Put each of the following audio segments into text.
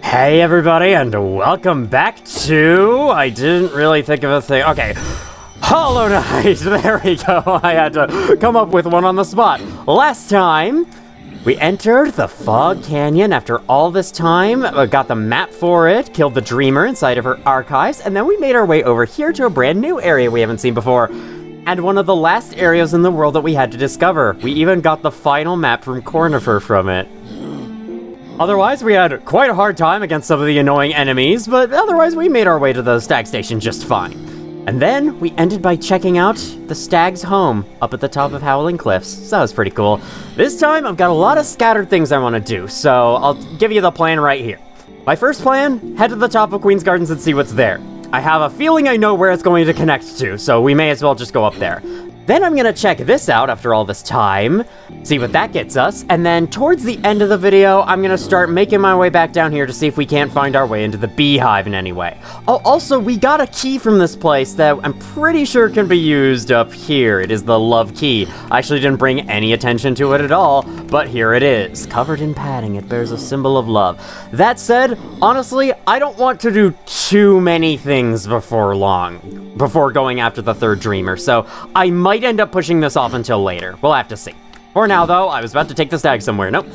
Hey everybody, and welcome back to... I didn't really think of a thing. Okay, Hollow Knight. There we go. I had to come up with one on the spot. Last time, we entered the Fog Canyon after all this time, got the map for it, killed the Dreamer inside of her archives, and then we made our way over here to a brand new area we haven't seen before, and one of the last areas in the world that we had to discover. We even got the final map from Cornifer from it. Otherwise, we had quite a hard time against some of the annoying enemies, but otherwise we made our way to the stag station just fine. And then we ended by checking out the stag's home up at the top of Howling Cliffs, so that was pretty cool. This time, I've got a lot of scattered things I want to do, so I'll give you the plan right here. My first plan, head to the top of Queen's Gardens and see what's there. I have a feeling I know where it's going to connect to, so we may as well just go up there. Then I'm gonna check this out after all this time, see what that gets us, and then towards the end of the video, I'm gonna start making my way back down here to see if we can't find our way into the beehive in any way. Oh, also, we got a key from this place that I'm pretty sure can be used up here. It is the love key. I actually didn't bring any attention to it at all, but here it is. Covered in padding, it bears a symbol of love. That said, honestly, I don't want to do too many things before going after the third Dreamer, so I might end up pushing this off until later. We'll have to see. For now, though, I was about to take the stag somewhere. Nope.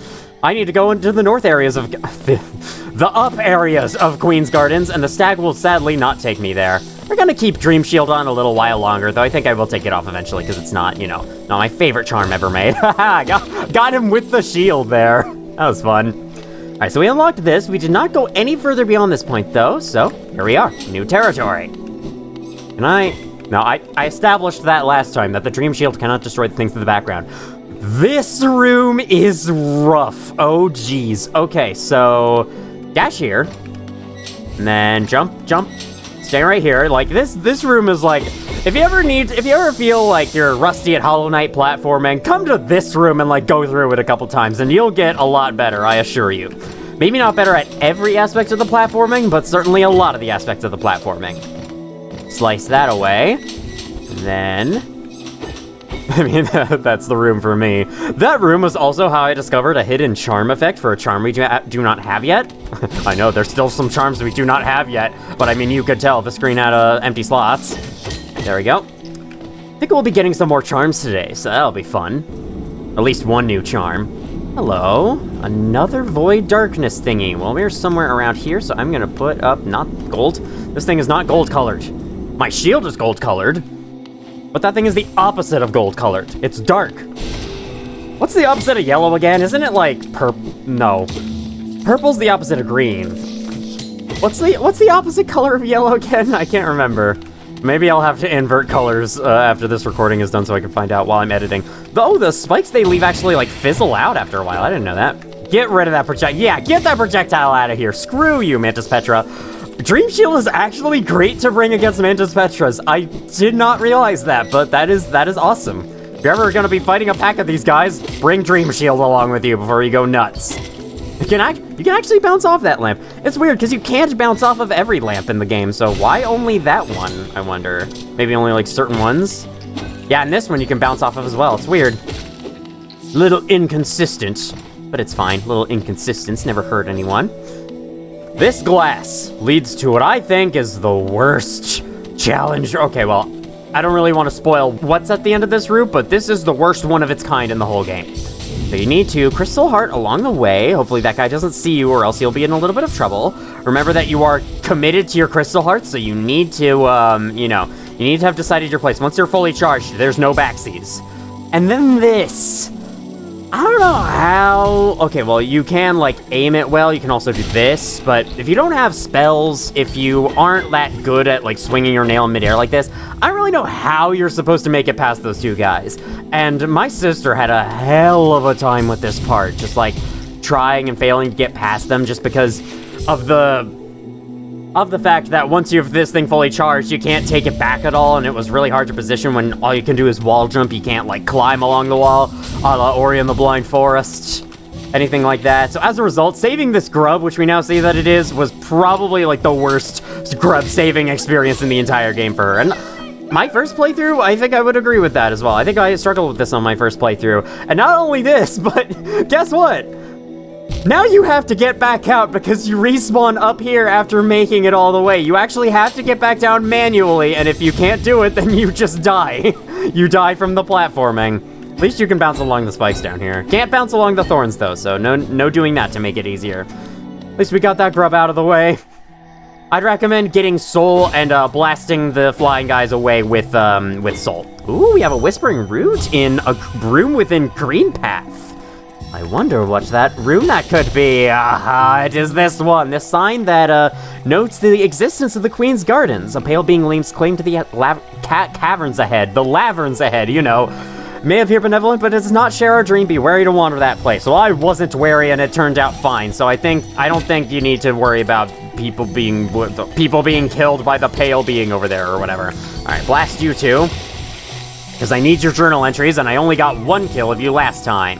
I need to go into the north areas of... the up areas of Queen's Gardens, and the stag will sadly not take me there. We're gonna keep Dream Shield on a little while longer, though I think I will take it off eventually, because it's not, not my favorite charm ever made. Haha, got him with the shield there. That was fun. Alright, so we unlocked this. We did not go any further beyond this point, though, so here we are. New territory. No, I established that last time, that the Dream Shield cannot destroy the things in the background. This room is rough. Oh, geez. Okay, so dash here, and then jump, stay right here. Like, this room is like, if you ever feel like you're rusty at Hollow Knight platforming, come to this room and, like, go through it a couple times, and you'll get a lot better, I assure you. Maybe not better at every aspect of the platforming, but certainly a lot of the aspects of the platforming. Slice that away, and then, I mean, that's the room for me. That room was also how I discovered a hidden charm effect for a charm we do not have yet. I know, there's still some charms we do not have yet, but I mean, you could tell the screen had empty slots. There we go. I think we'll be getting some more charms today, so that'll be fun. At least one new charm. Hello, another Void Darkness thingy. Well, we're somewhere around here, so I'm gonna put up, not gold. This thing is not gold colored. My shield is gold colored, but that thing is the opposite of gold colored. It's dark. What's the opposite of yellow again? Isn't it like no. Purple's the opposite of green. What's the opposite color of yellow again? I can't remember. Maybe I'll have to invert colors after this recording is done so I can find out while I'm editing. Oh, the spikes they leave actually like fizzle out after a while. I didn't know that. Get rid of that projectile. Yeah, get that projectile out of here. Screw you, Mantis Petra. Dream Shield is actually great to bring against Mantis Petras. I did not realize that, but that is awesome. If you're ever going to be fighting a pack of these guys, bring Dream Shield along with you before you go nuts. You can actually bounce off that lamp. It's weird, because you can't bounce off of every lamp in the game, so why only that one, I wonder? Maybe only, like, certain ones? Yeah, and this one you can bounce off of as well. It's weird. Little inconsistent, but it's fine. Little inconsistence never hurt anyone. This glass leads to what I think is the worst challenge. Okay, well, I don't really want to spoil what's at the end of this route, but this is the worst one of its kind in the whole game. So you need to Crystal Heart along the way. Hopefully that guy doesn't see you, or else you'll be in a little bit of trouble. Remember that you are committed to your Crystal Heart, so you need to, you need to have decided your place. Once you're fully charged, there's no backseas. And then this. I don't know how... Okay, well, you can, like, aim it well. You can also do this. But if you don't have spells, if you aren't that good at, like, swinging your nail in midair like this, I don't really know how you're supposed to make it past those two guys. And my sister had a hell of a time with this part. Just, like, trying and failing to get past them just because of the fact that once you have this thing fully charged, you can't take it back at all, and it was really hard to position when all you can do is wall jump. You can't, like, climb along the wall, a la Ori and the Blind Forest, anything like that. So as a result, saving this grub, which we now see that it is, was probably, like, the worst grub saving experience in the entire game for her. And my first playthrough, I think I would agree with that as well. I think I struggled with this on my first playthrough. And not only this, but guess what? Now you have to get back out because you respawn up here after making it all the way. You actually have to get back down manually, and if you can't do it, then you just die. You die from the platforming. At least you can bounce along the spikes down here. Can't bounce along the thorns, though, so no doing that to make it easier. At least we got that grub out of the way. I'd recommend getting Soul and blasting the flying guys away with Soul. Ooh, we have a Whispering Root in a room within Greenpath. I wonder what that room that could be. It is this one. This sign that notes the existence of the Queen's Gardens. A pale being lays claim to the caverns ahead. The laverns ahead, you know. May appear benevolent, but does not share our dream. Be wary to wander that place. Well, I wasn't wary, and it turned out fine. So I don't think you need to worry about people being killed by the pale being over there or whatever. All right, blast you two, because I need your journal entries, and I only got 1 kill of you last time.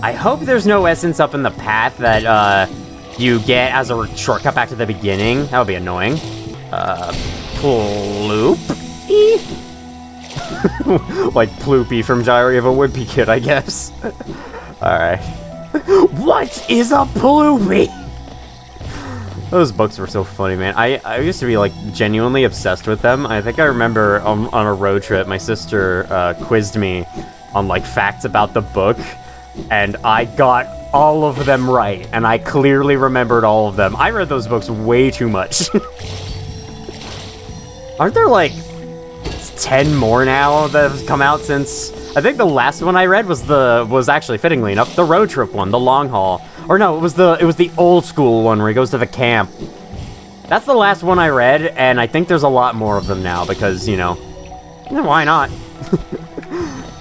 I hope there's no essence up in the path that you get as a shortcut back to the beginning. That would be annoying. Ploop. Like Ploopy from Diary of a Wimpy Kid, I guess. Alright. What is a Ploopy? Those books were so funny, man. I used to be, like, genuinely obsessed with them. I think I remember on a road trip, my sister quizzed me on, like, facts about the book. And I got all of them right, and I clearly remembered all of them. I read those books way too much. Aren't there, like, 10 more now that have come out since... I think the last one I read was actually, fittingly enough, the road trip one, the long haul. Or no, it was the old school one where he goes to the camp. That's the last one I read, and I think there's a lot more of them now, because, you know, why not?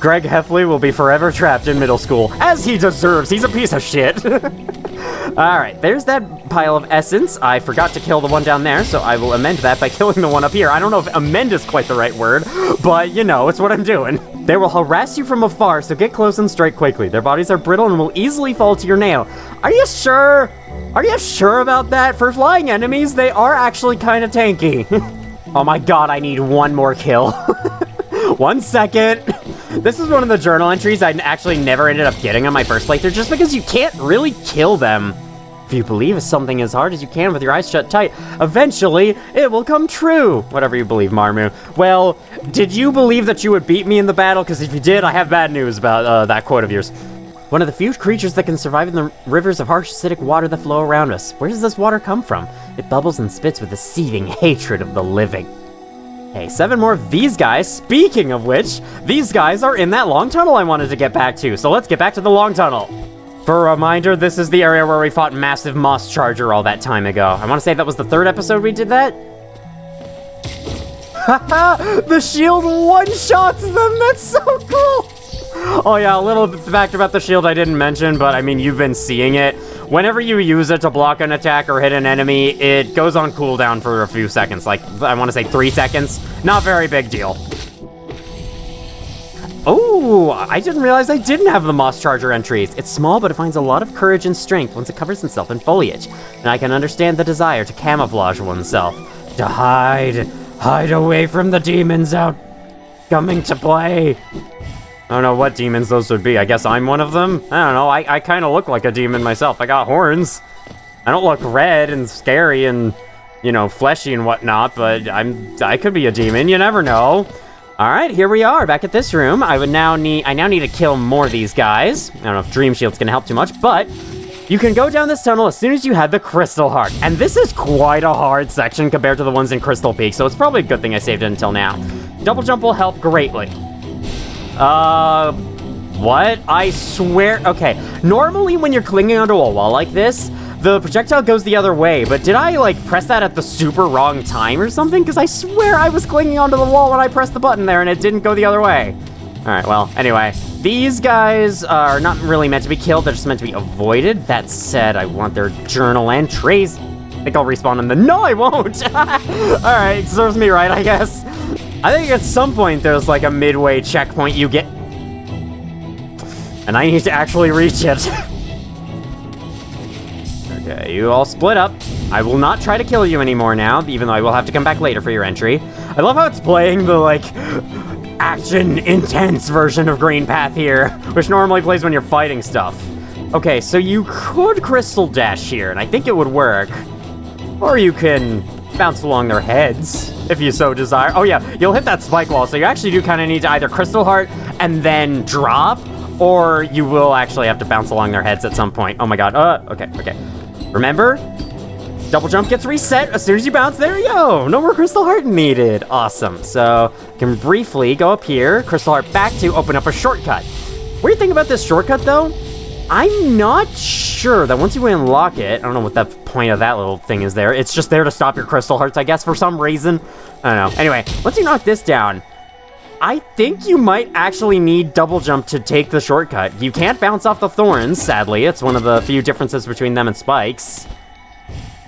Greg Heffley will be forever trapped in middle school, as he deserves. He's a piece of shit. Alright, there's that pile of essence. I forgot to kill the one down there, so I will amend that by killing the one up here. I don't know if amend is quite the right word, but, you know, it's what I'm doing. They will harass you from afar, so get close and strike quickly. Their bodies are brittle and will easily fall to your nail. Are you sure? Are you sure about that? For flying enemies, they are actually kind of tanky. Oh my god, I need 1 more kill. 1 second. This is one of the journal entries I actually never ended up getting on my first playthrough, just because you can't really kill them. If you believe something as hard as you can with your eyes shut tight, eventually it will come true. Whatever you believe, Marmu. Well, did you believe that you would beat me in the battle? Because if you did, I have bad news about that quote of yours. One of the few creatures that can survive in the rivers of harsh acidic water that flow around us. Where does this water come from? It bubbles and spits with a seething hatred of the living. Okay, 7 more of these guys. Speaking of which, these guys are in that long tunnel I wanted to get back to, so let's get back to the long tunnel. For a reminder, this is the area where we fought Massive Moss Charger all that time ago. I want to say that was the 3rd episode we did that. Haha, the shield one-shots them, that's so cool! Oh yeah, a little fact about the shield I didn't mention, but I mean, you've been seeing it. Whenever you use it to block an attack or hit an enemy, it goes on cooldown for a few seconds, like, I want to say 3 seconds. Not very big deal. Oh, I didn't realize I didn't have the Moss Charger entries. It's small, but it finds a lot of courage and strength once it covers itself in foliage. And I can understand the desire to camouflage oneself. To hide away from the demons out coming to play. I don't know what demons those would be. I guess I'm one of them? I don't know. I kind of look like a demon myself. I got horns. I don't look red and scary and, you know, fleshy and whatnot, but I could be a demon. You never know. All right, here we are back at this room. I now need to kill more of these guys. I don't know if Dream Shield's gonna help too much, but you can go down this tunnel as soon as you have the Crystal Heart. And this is quite a hard section compared to the ones in Crystal Peak, so it's probably a good thing I saved it until now. Double jump will help greatly. What? I swear, okay. Normally when you're clinging onto a wall like this, the projectile goes the other way, but did I, like, press that at the super wrong time or something? Because I swear I was clinging onto the wall when I pressed the button there and it didn't go the other way. Alright, well, anyway. These guys are not really meant to be killed, they're just meant to be avoided. That said, I want their journal entries. I think I'll respawn in the... No, I won't! Alright, serves me right, I guess. I think at some point there's, like, a midway checkpoint you get... And I need to actually reach it. Okay, you all split up. I will not try to kill you anymore now, even though I will have to come back later for your entry. I love how it's playing the, like, action intense version of Greenpath here, which normally plays when you're fighting stuff. Okay, so you could Crystal Dash here, and I think it would work. Or you can bounce along their heads, if you so desire. Oh yeah, you'll hit that spike wall, so you actually do kind of need to either Crystal Heart and then drop, or you will actually have to bounce along their heads at some point. Oh my god, okay. Remember, double jump gets reset as soon as you bounce. There you go, no more Crystal Heart needed. Awesome, so you can briefly go up here, Crystal Heart back to open up a shortcut. Weird thing about this shortcut though, I'm not sure that once you unlock it, I don't know what the point of that little thing is there. It's just there to stop your Crystal Hearts, I guess, for some reason. I don't know. Anyway, once you knock this down, I think you might actually need double jump to take the shortcut. You can't bounce off the thorns, sadly. It's one of the few differences between them and spikes.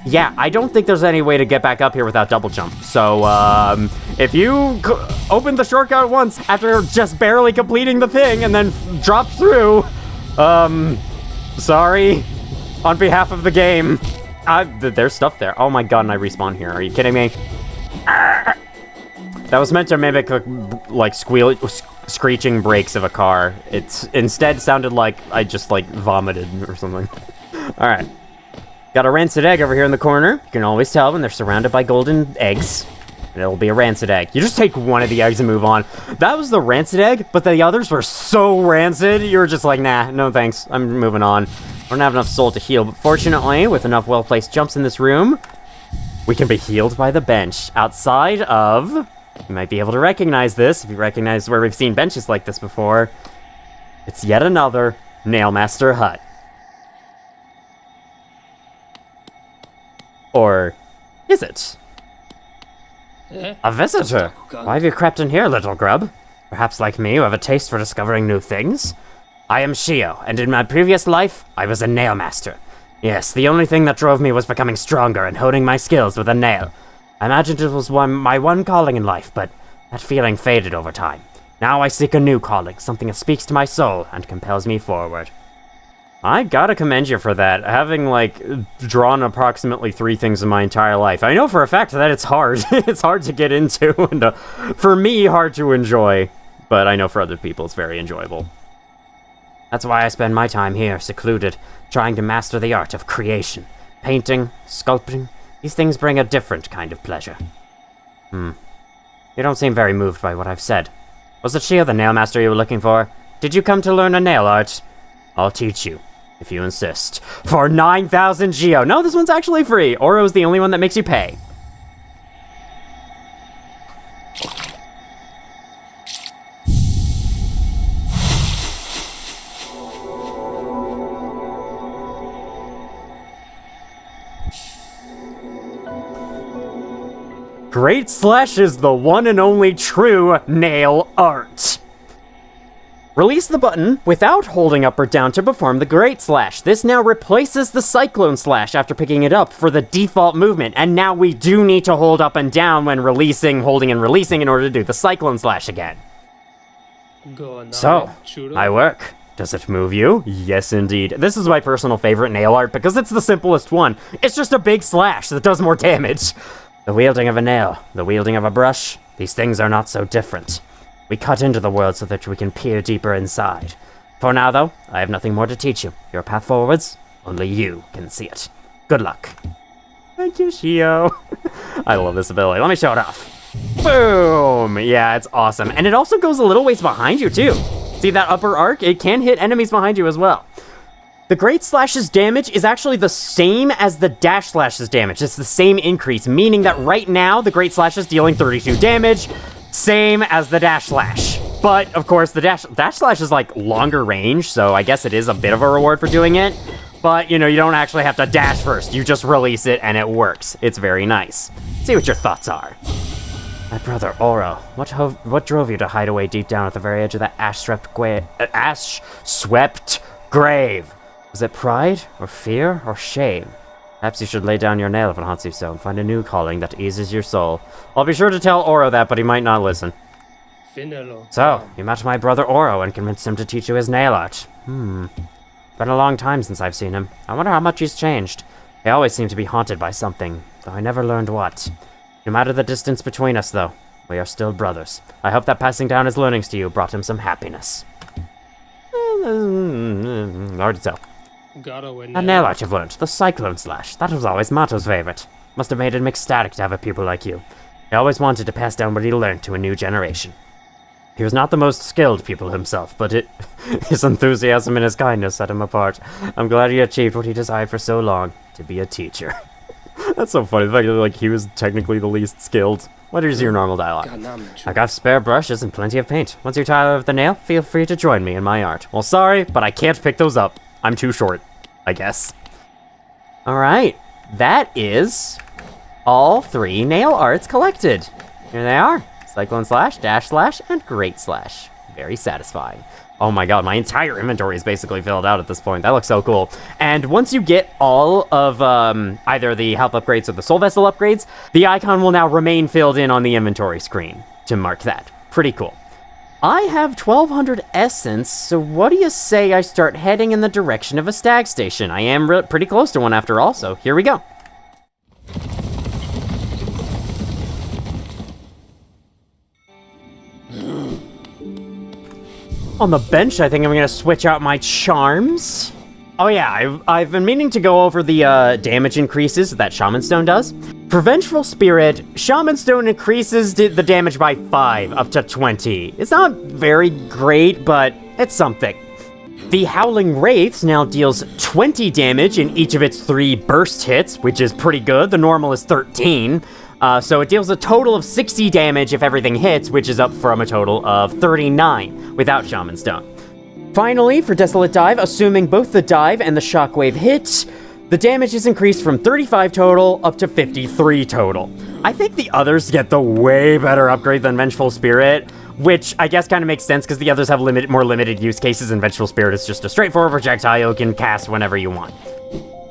Yeah, I don't think there's any way to get back up here without double jump. So, if you open the shortcut once after just barely completing the thing and then drop through, sorry, on behalf of the game. There's stuff there. Oh my god, and I respawn here. Are you kidding me? That was meant to mimic, like, screeching brakes of a car. It's instead sounded like I just, like, vomited or something. Alright. Got a rancid egg over here in the corner. You can always tell when they're surrounded by golden eggs. And it'll be a rancid egg. You just take one of the eggs and move on. That was the rancid egg, but the others were so rancid, you were just like, nah, no thanks, I'm moving on. I don't have enough soul to heal, but fortunately, with enough well-placed jumps in this room, we can be healed by the bench. Outside of... You might be able to recognize this, if you recognize where we've seen benches like this before. It's yet another Nailmaster hut. Or is it? A visitor? Why have you crept in here, little grub? Perhaps like me, you have a taste for discovering new things? I am Shio, and in my previous life, I was a Nailmaster. Yes, the only thing that drove me was becoming stronger and honing my skills with a nail. I imagined it was my one calling in life, but that feeling faded over time. Now I seek a new calling, something that speaks to my soul and compels me forward. I gotta commend you for that, having, like, drawn approximately 3 things in my entire life. I know for a fact that it's hard. It's hard to get into, and for me, hard to enjoy. But I know for other people, it's very enjoyable. That's why I spend my time here, secluded, trying to master the art of creation. Painting, sculpting, these things bring a different kind of pleasure. You don't seem very moved by what I've said. Was it Shio the Nailmaster you were looking for? Did you come to learn a nail art? I'll teach you, if you insist. For 9,000 Geo. No, this one's actually free. Oro's the only one that makes you pay. Great Slash is the one and only true nail art. Release the button without holding up or down to perform the Great Slash. This now replaces the Cyclone Slash after picking it up for the default movement, and now we do need to hold up and down when releasing, holding and releasing in order to do the Cyclone Slash again. So, my work. Does it move you? Yes, indeed. This is my personal favorite nail art because it's the simplest one. It's just a big slash that does more damage. The wielding of a nail, the wielding of a brush, these things are not so different. We cut into the world so that we can peer deeper inside. For now, though, I have nothing more to teach you. Your path forwards, only you can see it. Good luck. Thank you, Shio. I love this ability. Let me show it off. Boom! Yeah, it's awesome. And it also goes a little ways behind you, too. See that upper arc? It can hit enemies behind you as well. The Great Slash's damage is actually the same as the Dash Slash's damage. It's the same increase, meaning that right now, the Great Slash is dealing 32 damage, same as the Dash Slash. But, of course, the Dash Slash is, like, longer range, so I guess it is a bit of a reward for doing it. But, you know, you don't actually have to dash first. You just release it, and it works. It's very nice. See what your thoughts are. My brother, Oro, what drove you to hide away deep down at the very edge of that ash-swept grave? Was it pride, or fear, or shame? Perhaps you should lay down your nail if it haunts you so and find a new calling that eases your soul. I'll be sure to tell Oro that, but he might not listen. So, you met my brother Oro and convinced him to teach you his nail art. Been a long time since I've seen him. I wonder how much he's changed. He always seemed to be haunted by something, though I never learned what. No matter the distance between us, though, we are still brothers. I hope that passing down his learnings to you brought him some happiness. Hard to tell. A nail art you've learned, the Cyclone Slash. That was always Mato's favorite. Must have made him ecstatic to have a pupil like you. He always wanted to pass down what he learned to a new generation. He was not the most skilled pupil himself, but his enthusiasm and his kindness set him apart. I'm glad he achieved what he desired for so long, to be a teacher. That's so funny, the fact that like, he was technically the least skilled. What is your normal dialogue? I got spare brushes and plenty of paint. Once you're tired of the nail, feel free to join me in my art. Well, sorry, but I can't pick those up. I'm too short, I guess. Alright, that is all 3 nail arts collected. Here they are. Cyclone Slash, Dash Slash, and Great Slash. Very satisfying. Oh my god, my entire inventory is basically filled out at this point. That looks so cool. And once you get all of either the health upgrades or the soul vessel upgrades, the icon will now remain filled in on the inventory screen to mark that. Pretty cool. I have 1200 essence, so what do you say I start heading in the direction of a stag station? I am pretty close to one after all, so here we go. On the bench, I think I'm gonna switch out my charms. Oh yeah, I've been meaning to go over the damage increases that Shaman Stone does. For Vengeful Spirit, Shaman Stone increases the damage by 5 up to 20. It's not very great, but it's something. The Howling Wraiths now deals 20 damage in each of its 3 burst hits, which is pretty good. The normal is 13. So it deals a total of 60 damage if everything hits, which is up from a total of 39 without Shaman Stone. Finally, for Desolate Dive, assuming both the dive and the shockwave hit, the damage is increased from 35 total up to 53 total. I think the others get the way better upgrade than Vengeful Spirit, which I guess kind of makes sense because the others have more limited use cases, and Vengeful Spirit is just a straightforward projectile you can cast whenever you want.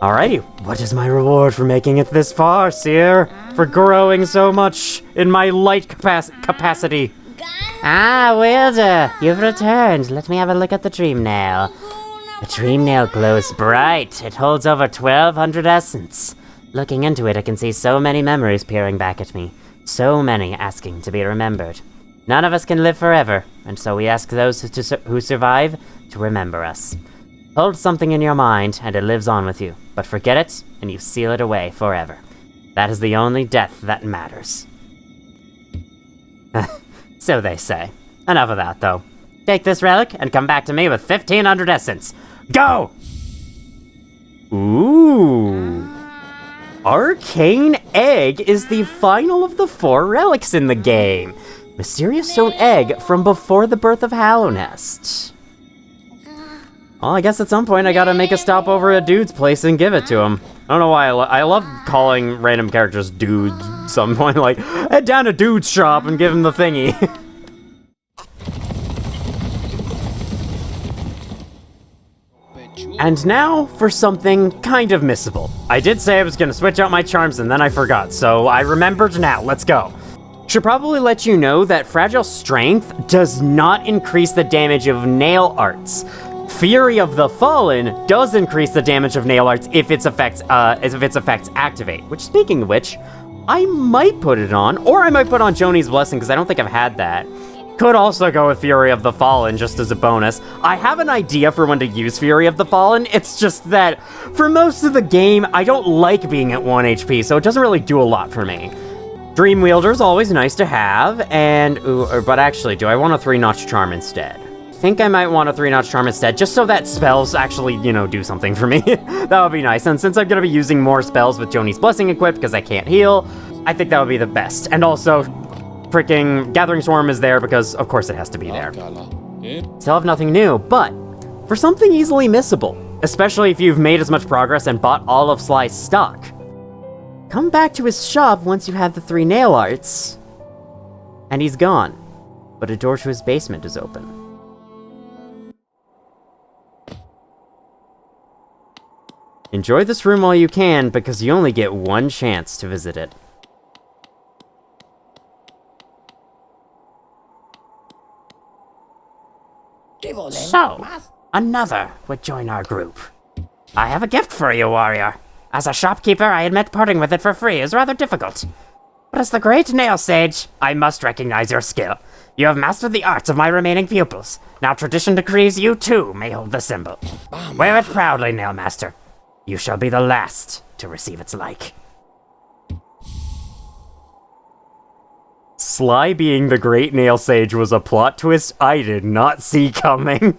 Alrighty, what is my reward for making it this far, Seer? For growing so much in my light capacity? Ah, Wilder, you've returned. Let me have a look at the Dream Nail. The Dream Nail glows bright. It holds over 1200 essence. Looking into it, I can see so many memories peering back at me. So many asking to be remembered. None of us can live forever, and so we ask those who survive to remember us. Hold something in your mind, and it lives on with you. But forget it, and you seal it away forever. That is the only death that matters. So they say. Enough of that, though. Take this relic, and come back to me with 1500 essence. Go! Ooh. Arcane Egg is the final of the 4 relics in the game. Mysterious Stone Egg from before the birth of Hallownest. Well, I guess at some point I gotta make a stop over at Dude's place and give it to him. I don't know why I love calling random characters dudes at some point, like, head down to Dude's shop and give him the thingy. And now for something kind of missable. I did say I was gonna switch out my charms and then I forgot, so I remembered now. Let's go. Should probably let you know that Fragile Strength does not increase the damage of nail arts. Fury of the Fallen does increase the damage of nail arts if its effects activate. Which, speaking of which, I might put it on, or I might put on Joni's Blessing because I don't think I've had that. Could also go with Fury of the Fallen just as a bonus. I have an idea for when to use Fury of the Fallen. It's just that for most of the game, I don't like being at 1 HP, so it doesn't really do a lot for me. Dream Wielder's always nice to have, and but actually, do I want a 3-notch charm instead? I think I might want a 3-notch charm instead, just so that spells actually, do something for me. That would be nice, and since I'm gonna be using more spells with Joni's Blessing equipped because I can't heal, I think that would be the best. And also, freaking Gathering Swarm is there because, of course, it has to be there. Still have nothing new, but for something easily missable, especially if you've made as much progress and bought all of Sly's stock, come back to his shop once you have the 3 nail arts, and he's gone, but a door to his basement is open. Enjoy this room while you can, because you only get 1 chance to visit it. So, another would join our group. I have a gift for you, warrior. As a shopkeeper, I admit parting with it for free is rather difficult. But as the great nail sage, I must recognize your skill. You have mastered the arts of my remaining pupils. Now tradition decrees you too may hold the symbol. Wear it proudly, Nail Master. You shall be the last to receive its like. Sly being the great nail sage was a plot twist I did not see coming.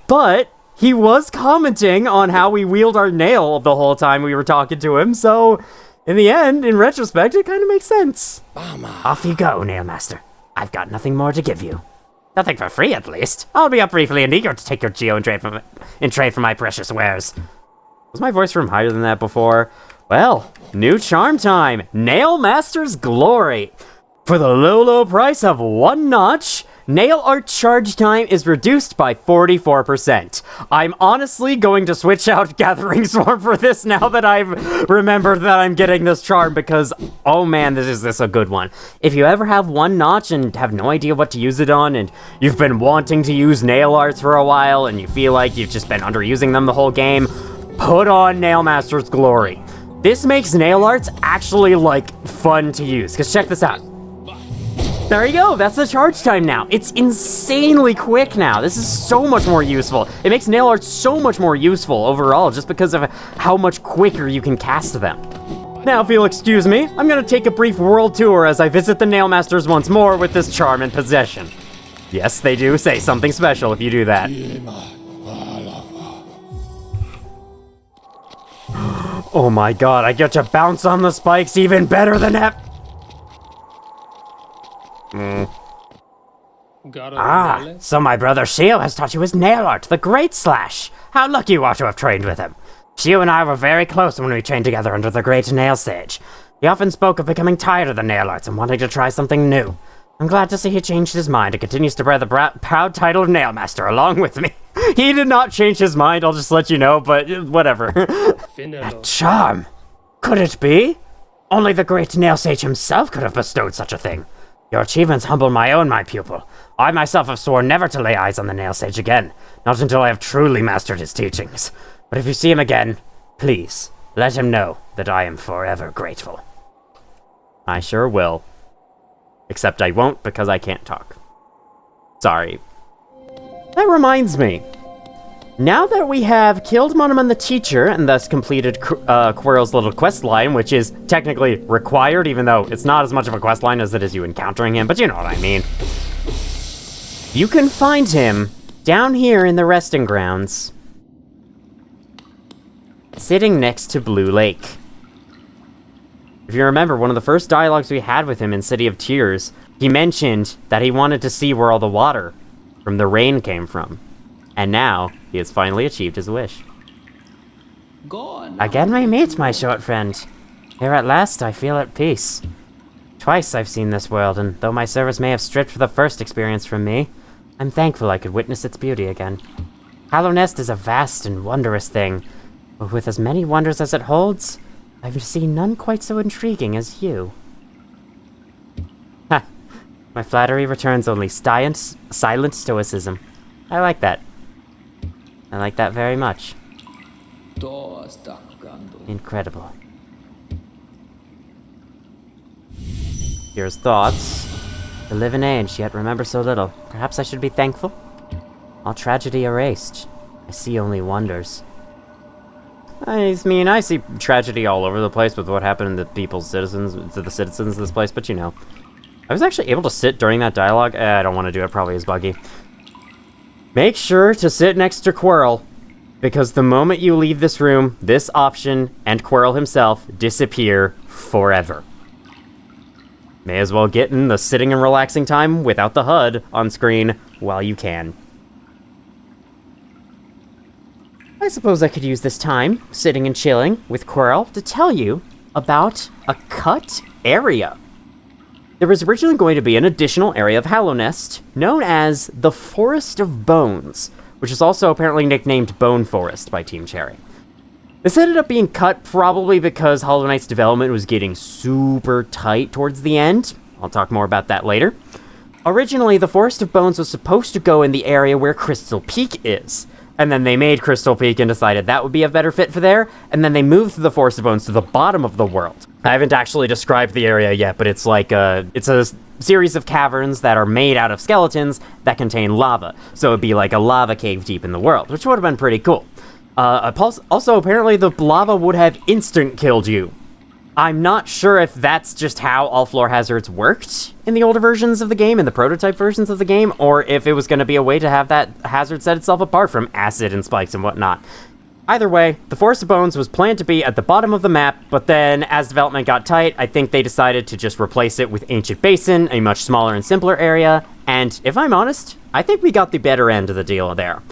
But he was commenting on how we wield our nail the whole time we were talking to him, so in the end, in retrospect, it kind of makes sense. Off you go, Nail Master. I've got nothing more to give you. Nothing for free, at least. I'll be up briefly and eager to take your geo and trade for my precious wares. Was my voice room higher than that before? Well, new charm time. Nail Master's Glory. For the low price of 1 notch, nail art charge time is reduced by 44%. I'm honestly going to switch out Gathering Swarm for this now that I've remembered that I'm getting this charm because, oh man, is this a good one. If you ever have 1 notch and have no idea what to use it on, and you've been wanting to use nail arts for a while, and you feel like you've just been underusing them the whole game, put on Nail Master's Glory. This makes nail arts actually, like, fun to use, because check this out. There you go, that's the charge time now. It's insanely quick now. This is so much more useful. It makes nail art so much more useful overall just because of how much quicker you can cast them. Now, if you'll excuse me, I'm gonna take a brief world tour as I visit the Nail Masters once more with this charm in possession. Yes, they do say something special if you do that. Oh my god, I get to bounce on the spikes even better than that. So my brother Shio has taught you his nail art, the Great Slash. How lucky you are to have trained with him. Shio and I were very close when we trained together under the Great Nail Sage. He often spoke of becoming tired of the nail arts and wanting to try something new. I'm glad to see he changed his mind and continues to bear the proud title of Nail Master along with me. He did not change his mind, I'll just let you know, but whatever. A charm? Could it be? Only the Great Nail Sage himself could have bestowed such a thing. Your achievements humble my pupil. I myself have sworn never to lay eyes on the Nail Sage again, not until I have truly mastered his teachings. But if you see him again, please, let him know that I am forever grateful. I sure will. Except I won't because I can't talk. Sorry. That reminds me. Now that we have killed Monoman the teacher and thus completed Quirrel's little quest line, which is technically required, even though it's not as much of a quest line as it is you encountering him, but you know what I mean. You can find him down here in the resting grounds, sitting next to Blue Lake. If you remember, one of the first dialogues we had with him in City of Tears, he mentioned that he wanted to see where all the water from the rain came from. And now, he has finally achieved his wish. Again we meet, my short friend. Here at last, I feel at peace. Twice I've seen this world, and though my service may have stripped the first experience from me, I'm thankful I could witness its beauty again. Hollow Nest is a vast and wondrous thing, but with as many wonders as it holds, I've seen none quite so intriguing as you. Ha! My flattery returns only silent stoicism. I like that. I like that very much. Incredible. Here's thoughts. To live in age, yet remember so little. Perhaps I should be thankful? All tragedy erased. I see only wonders. I mean, I see tragedy all over the place with what happened to the citizens of this place, but you know. I was actually able to sit during that dialogue. I don't want to do it, probably is buggy. Make sure to sit next to Quirrel, because the moment you leave this room, this option and Quirrel himself disappear forever. May as well get in the sitting and relaxing time without the HUD on screen while you can. I suppose I could use this time, sitting and chilling with Quirrel, to tell you about a cut area. There was originally going to be an additional area of Hollow Nest known as the Forest of Bones, which is also apparently nicknamed Bone Forest by Team Cherry. This ended up being cut probably because Hollow Knight's development was getting super tight towards the end. I'll talk more about that later. Originally, the Forest of Bones was supposed to go in the area where Crystal Peak is. And then they made Crystal Peak and decided that would be a better fit for there. And then they moved the Forest of Bones to the bottom of the world. I haven't actually described the area yet, but it's like it's a series of caverns that are made out of skeletons that contain lava. So it'd be like a lava cave deep in the world, which would have been pretty cool. Also, apparently the lava would have instant killed you. I'm not sure if that's just how all floor hazards worked in the older versions of the game, in the prototype versions of the game, or if it was going to be a way to have that hazard set itself apart from acid and spikes and whatnot. Either way, the Forest of Bones was planned to be at the bottom of the map, but then as development got tight, I think they decided to just replace it with Ancient Basin, a much smaller and simpler area, and if I'm honest, I think we got the better end of the deal there.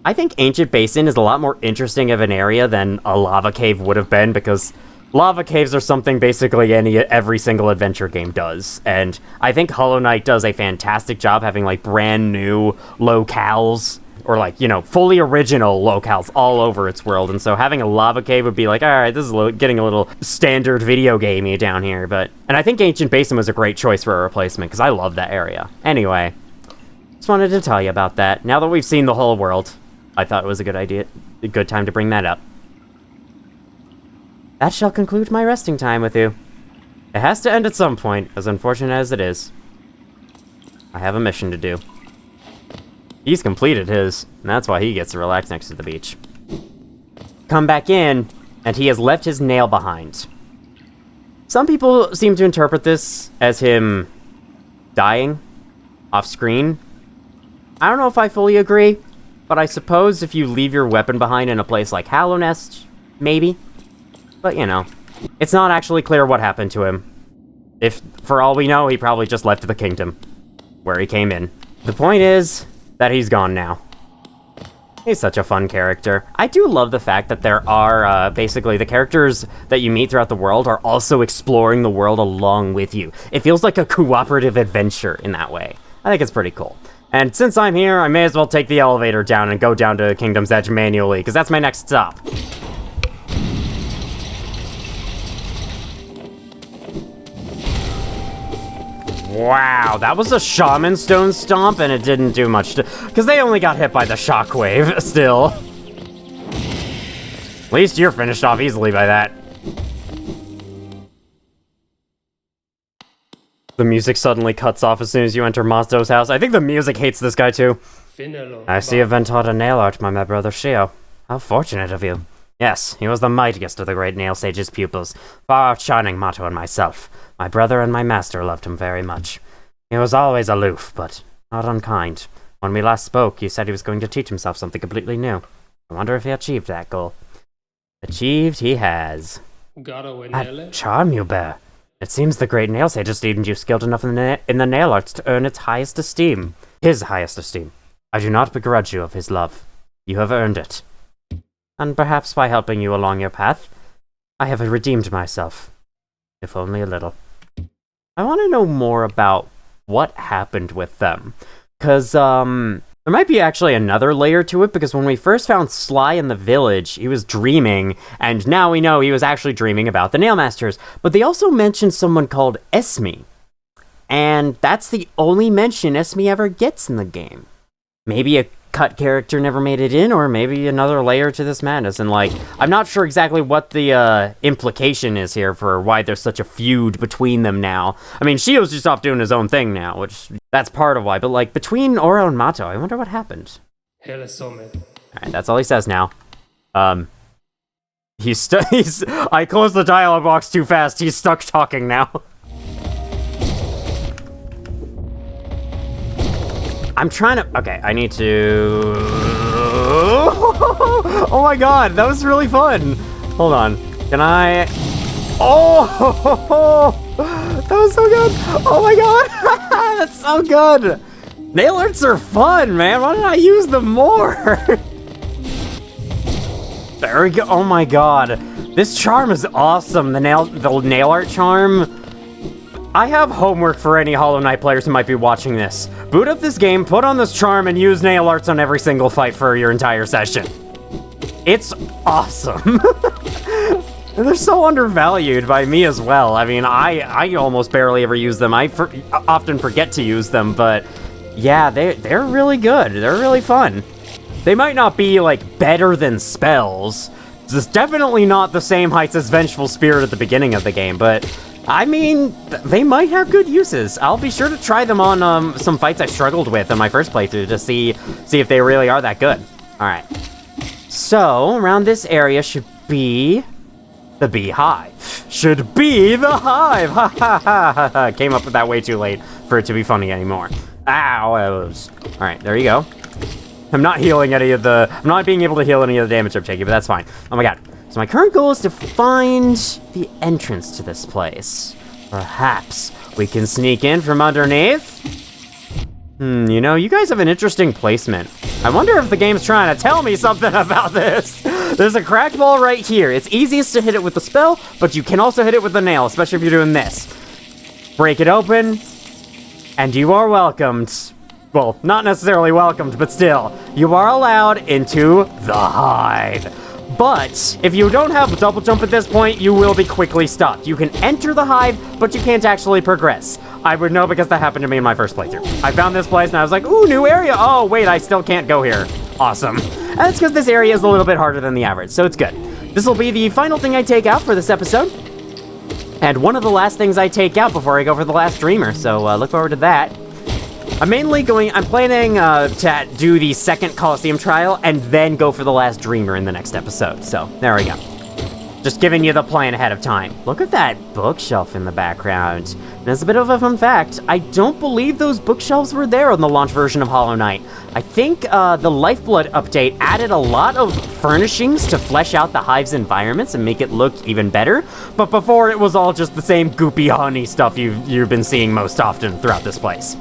I think Ancient Basin is a lot more interesting of an area than a lava cave would have been, because lava caves are something basically every single adventure game does, and I think Hollow Knight does a fantastic job having, like, brand new locales, or, like, you know, fully original locales all over its world, and so having a lava cave would be like, alright, this is getting a little standard video gamey down here, and I think Ancient Basin was a great choice for a replacement, because I love that area. Anyway, just wanted to tell you about that. Now that we've seen the whole world, I thought it was a good time to bring that up. That shall conclude my resting time with you. It has to end at some point, as unfortunate as it is. I have a mission to do. He's completed his, and that's why he gets to relax next to the beach. Come back in, and he has left his nail behind. Some people seem to interpret this as him dying off screen. I don't know if I fully agree, but I suppose if you leave your weapon behind in a place like Hallow Nest, maybe. But, you know, it's not actually clear what happened to him. If, for all we know, he probably just left the kingdom, where he came in. The point is that he's gone now. He's such a fun character. I do love the fact that there are, basically, the characters that you meet throughout the world are also exploring the world along with you. It feels like a cooperative adventure in that way. I think it's pretty cool. And since I'm here, I may as well take the elevator down and go down to Kingdom's Edge manually, because that's my next stop. Wow, that was a Shaman Stone Stomp, and it didn't do much because they only got hit by the shockwave, still. At least you're finished off easily by that. The music suddenly cuts off as soon as you enter Mazdo's house. I think the music hates this guy, too. I see you've been taught a nail art by my brother Shio. How fortunate of you. Yes, he was the mightiest of the great Nail Sage's pupils, far outshining Mato and myself. My brother and my master loved him very much. He was always aloof, but not unkind. When we last spoke, he said he was going to teach himself something completely new. I wonder if he achieved that goal. Achieved he has. That charm you bear. It seems the great Nail Sage has deemed you skilled enough in the nail arts to earn its highest esteem. His highest esteem. I do not begrudge you of his love. You have earned it. And perhaps by helping you along your path, I have redeemed myself. If only a little. I want to know more about what happened with them. Because, there might be actually another layer to it, because when we first found Sly in the village, he was dreaming, and now we know he was actually dreaming about the Nailmasters. But they also mentioned someone called Esme. And that's the only mention Esme ever gets in the game. Maybe a cut character never made it in, or maybe another layer to this madness. And, like, I'm not sure exactly what the implication is here for why there's such a feud between them now. I mean, Shio's just off doing his own thing now, which that's part of why. But, like, between Oro and Mato, I wonder what happened. Alright, that's all he says now. He's I closed the dialogue box too fast. He's stuck talking now. I'm trying to... Okay, I need to... Oh my god, that was really fun. Hold on. Can I... Oh! That was so good. Oh my god. That's so good. Nail arts are fun, man. Why didn't I use them more? There we go. Oh my god. This charm is awesome. The nail art charm... I have homework for any Hollow Knight players who might be watching this. Boot up this game, put on this charm, and use nail arts on every single fight for your entire session. It's awesome. And they're so undervalued by me as well. I mean, I almost barely ever use them. I often forget to use them, but yeah, they're really good. They're really fun. They might not be, like, better than spells. It's definitely not the same heights as Vengeful Spirit at the beginning of the game, but, I mean, they might have good uses. I'll be sure to try them on some fights I struggled with in my first playthrough to see if they really are that good. Alright. So, around this area should be the beehive. Should be the hive! Ha ha ha ha ha! Came up with that way too late for it to be funny anymore. Ow! Alright, there you go. I'm not healing any of the... I'm not being able to heal any of the damage I'm taking, but that's fine. Oh my god. So my current goal is to find the entrance to this place. Perhaps we can sneak in from underneath? You know, you guys have an interesting placement. I wonder if the game's trying to tell me something about this. There's a cracked wall right here. It's easiest to hit it with the spell, but you can also hit it with the nail, especially if you're doing this. Break it open, and you are welcomed. Well, not necessarily welcomed, but still, you are allowed into the hive. But if you don't have a double jump at this point, you will be quickly stopped. You can enter the hive, but you can't actually progress. I would know because that happened to me in my first playthrough. I found this place and I was like, ooh, new area. Oh, wait, I still can't go here. Awesome. And it's because this area is a little bit harder than the average, so it's good. This will be the final thing I take out for this episode. And one of the last things I take out before I go for the last dreamer, so look forward to that. I'm planning to do the second Coliseum trial and then go for the last dreamer in the next episode. So, there we go. Just giving you the plan ahead of time. Look at that bookshelf in the background. And as a bit of a fun fact, I don't believe those bookshelves were there on the launch version of Hollow Knight. I think the Lifeblood update added a lot of furnishings to flesh out the Hive's environments and make it look even better. But before, it was all just the same goopy honey stuff you've been seeing most often throughout this place.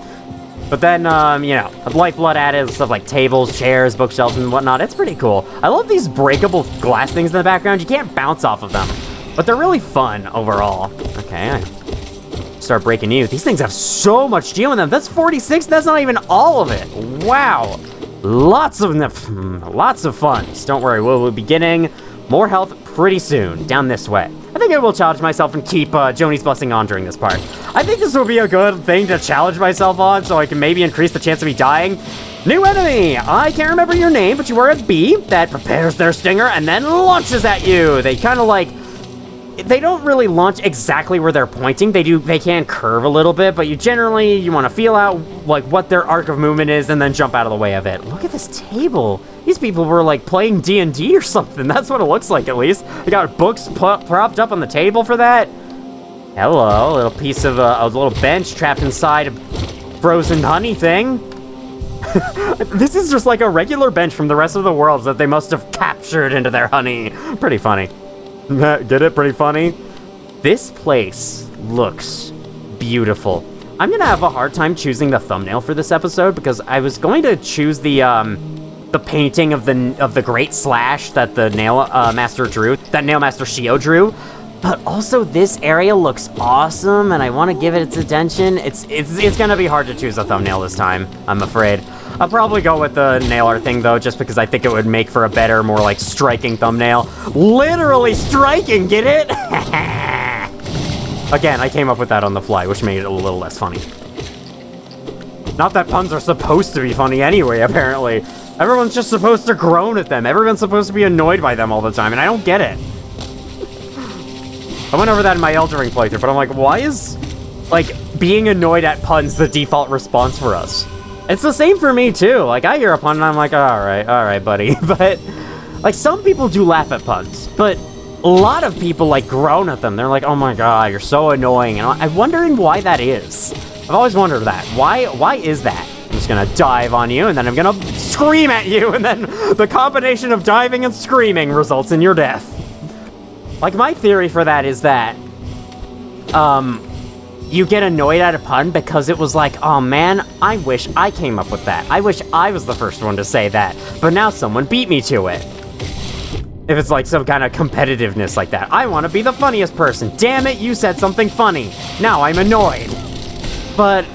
But then, you know, Lifeblood added stuff like tables, chairs, bookshelves, and whatnot. It's pretty cool. I love these breakable glass things in the background. You can't bounce off of them, but they're really fun overall. Okay, I start breaking you. These things have so much steel in them. That's 46. That's not even all of it. Wow. Lots of fun. Don't worry, we'll be getting more health pretty soon. Down this way. I think I will challenge myself and keep Joni's Blessing on during this part. I think this will be a good thing to challenge myself on so I can maybe increase the chance of me dying. New enemy! I can't remember your name, but you are a bee that prepares their stinger and then launches at you. They kind of like... They don't really launch exactly where they're pointing. They can curve a little bit, but you want to feel out like what their arc of movement is and then jump out of the way of it. Look at this table. These people were like playing D&D or something. That's what it looks like, at least. They got books propped up on the table for that. Hello, a little piece of a little bench trapped inside a frozen honey thing. This is just like a regular bench from the rest of the world that they must have captured into their honey. Pretty funny. Get it? Pretty funny? This place looks beautiful. I'm gonna have a hard time choosing the thumbnail for this episode because I was going to choose the painting of the great slash that the nail master drew, that nail master Shio drew. But also this area looks awesome and I want to give it its attention. It's gonna be hard to choose a thumbnail this time, I'm afraid. I'll probably go with the nail art thing though, just because I think it would make for a better, more like striking thumbnail. Literally striking, get it? Again, I came up with that on the fly, which made it a little less funny. Not that puns are supposed to be funny anyway, apparently. Everyone's just supposed to groan at them. Everyone's supposed to be annoyed by them all the time, and I don't get it. I went over that in my Elden Ring playthrough, but I'm like, why is, like, being annoyed at puns the default response for us? It's the same for me, too. Like, I hear a pun and I'm like, alright, buddy. But, like, some people do laugh at puns, but a lot of people, like, groan at them. They're like, oh my god, you're so annoying. And I'm wondering why that is. I've always wondered that. Why is that? I'm just gonna dive on you, and then I'm gonna scream at you, and then the combination of diving and screaming results in your death. Like, my theory for that is that, you get annoyed at a pun because it was like, oh man, I wish I came up with that. I wish I was the first one to say that, but now someone beat me to it. If it's like some kind of competitiveness like that. I want to be the funniest person. Damn it, you said something funny. Now I'm annoyed. But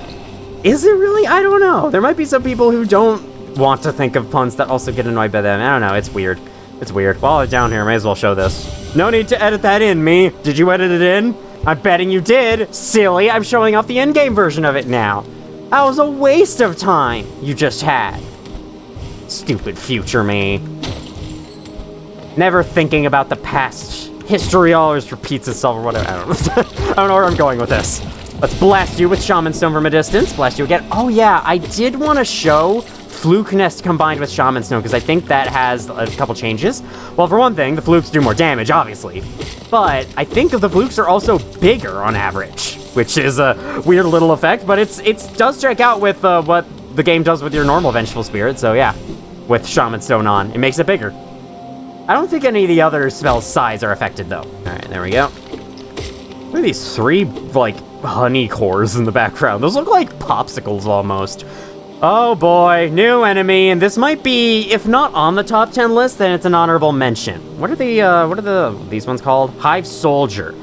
is it really? I don't know. There might be some people who don't want to think of puns that also get annoyed by them. I don't know, it's weird. It's weird. While I'm down here, may as well show this. No need to edit that in, me. Did you edit it in? I'm betting you did. Silly, I'm showing off the in-game version of it now. That was a waste of time you just had. Stupid future me. Never thinking about the past. History always repeats itself or whatever. I don't know where I'm going with this. Let's blast you with Shaman Stone from a distance. Blast you again. Oh yeah, I did want to show Fluke Nest combined with Shaman Stone, because I think that has a couple changes. Well, for one thing, the Flukes do more damage, obviously. But I think the Flukes are also bigger on average, which is a weird little effect, but it does check out with what the game does with your normal Vengeful Spirit, so yeah. With Shaman Stone on, it makes it bigger. I don't think any of the other spells' size are affected, though. Alright, there we go. Look at these 3, like, honey cores in the background. Those look like popsicles, almost. Oh boy, new enemy, and this might be, if not on the top 10 list, then it's an honorable mention. What are these ones called? Hive Soldier.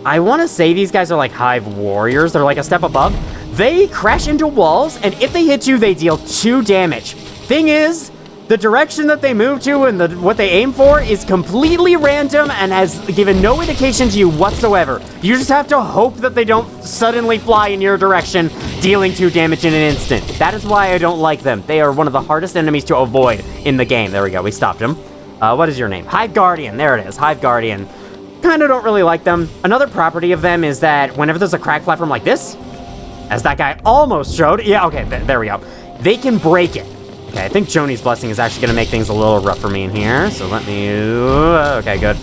I want to say these guys are like Hive Warriors. They're like a step above. They crash into walls, and if they hit you, they deal 2 damage. Thing is, the direction that they move to and what they aim for is completely random and has given no indication to you whatsoever. You just have to hope that they don't suddenly fly in your direction, dealing 2 damage in an instant. That is why I don't like them. They are one of the hardest enemies to avoid in the game. There we go, we stopped him. What is your name? Hive Guardian, there it is, Hive Guardian. Kinda don't really like them. Another property of them is that whenever there's a crack platform like this, as that guy almost showed, yeah, okay, there we go. They can break it. Okay, I think Joni's Blessing is actually going to make things a little rough for me in here, so let me... okay, good.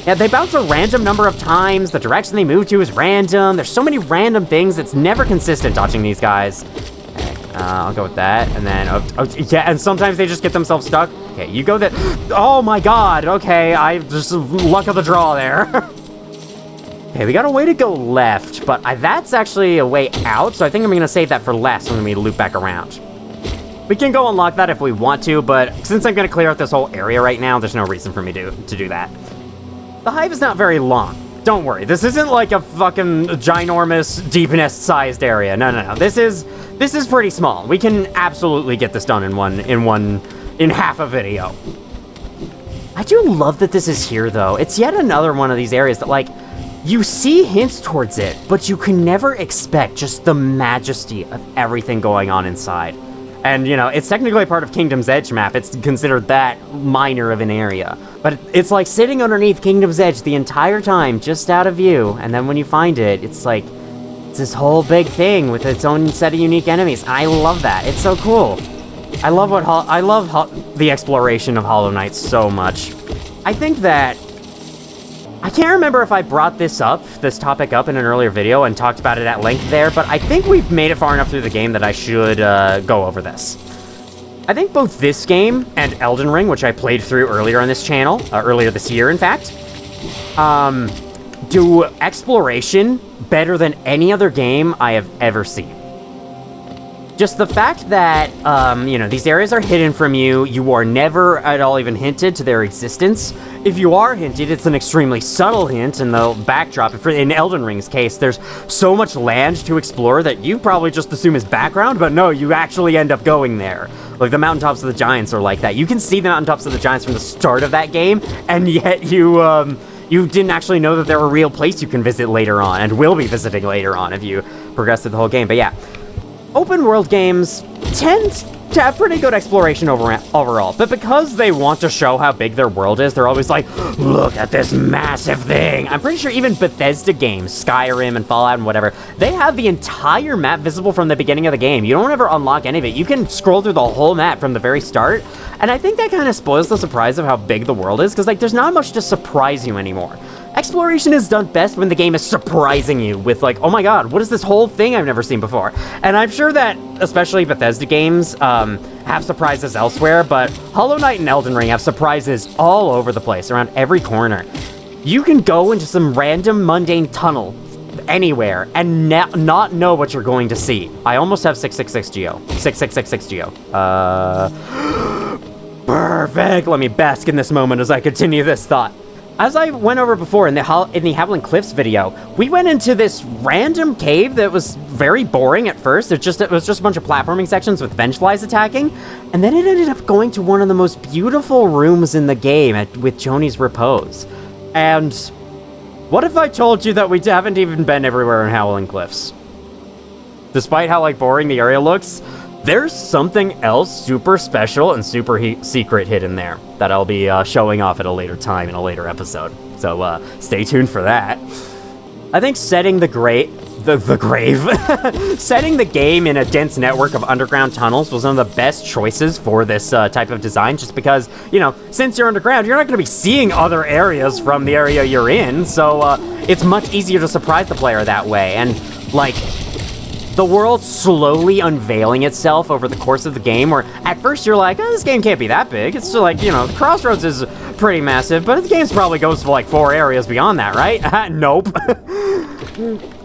Yeah, they bounce a random number of times. The direction they move to is random. There's so many random things. It's never consistent dodging these guys. Okay, I'll go with that, and then... yeah, and sometimes they just get themselves stuck. Okay, you go that... Oh my god, okay, I just... luck of the draw there. Okay, we got a way to go left, but that's actually a way out, so I think I'm going to save that for last when we loop back around. We can go unlock that if we want to, but since I'm going to clear out this whole area right now, there's no reason for me to do that. The hive is not very long. Don't worry, this isn't like a fucking ginormous deep nest-sized area. No. This is pretty small. We can absolutely get this done in half a video. I do love that this is here, though. It's yet another one of these areas that, like, you see hints towards it, but you can never expect just the majesty of everything going on inside. And, you know, it's technically part of Kingdom's Edge map. It's considered that minor of an area. But it's like sitting underneath Kingdom's Edge the entire time, just out of view. And then when you find it, it's like, it's this whole big thing with its own set of unique enemies. I love that. It's so cool. I love the exploration of Hollow Knight so much. I think that... I can't remember if I brought this topic up in an earlier video and talked about it at length there, but I think we've made it far enough through the game that I should go over this. I think both this game and Elden Ring, which I played through earlier on this channel, earlier this year in fact, do exploration better than any other game I have ever seen. Just the fact that, you know, these areas are hidden from you, you are never at all even hinted to their existence. If you are hinted, it's an extremely subtle hint in the backdrop. In Elden Ring's case, there's so much land to explore that you probably just assume is background, but no, you actually end up going there. Like, the mountaintops of the giants are like that. You can see the mountaintops of the giants from the start of that game, and yet you didn't actually know that they're a real place you can visit later on, and will be visiting later on if you progress through the whole game. But yeah. Open world games tend to have pretty good exploration overall, but because they want to show how big their world is, they're always like, look at this massive thing. I'm pretty sure even Bethesda games, Skyrim and Fallout and whatever, they have the entire map visible from the beginning of the game. You don't ever unlock any of it. You can scroll through the whole map from the very start, and I think that kind of spoils the surprise of how big the world is, because like there's not much to surprise you anymore. Exploration is done best when the game is surprising you with like, oh my god, what is this whole thing I've never seen before? And I'm sure that, especially Bethesda games, have surprises elsewhere, but Hollow Knight and Elden Ring have surprises all over the place, around every corner. You can go into some random mundane tunnel anywhere and not know what you're going to see. I almost have 666 Geo. 6666 Geo. Perfect! Let me bask in this moment as I continue this thought. As I went over before in the Howling Cliffs video, we went into this random cave that was very boring at first. It was just a bunch of platforming sections with Vengeflies attacking, and then it ended up going to one of the most beautiful rooms in the game with Joni's Repose. And what if I told you that we haven't even been everywhere in Howling Cliffs? Despite how like boring the area looks, there's something else super special and super secret hidden there that I'll be showing off at a later time in a later episode. So stay tuned for that. I think setting the grave, setting the game in a dense network of underground tunnels was one of the best choices for this type of design, just because, you know, since you're underground, you're not going to be seeing other areas from the area you're in, so it's much easier to surprise the player that way. And, like, the world slowly unveiling itself over the course of the game, where at first you're like, oh, this game can't be that big. It's still like, you know, the Crossroads is pretty massive, but the game probably goes for like 4 areas beyond that, right? Nope.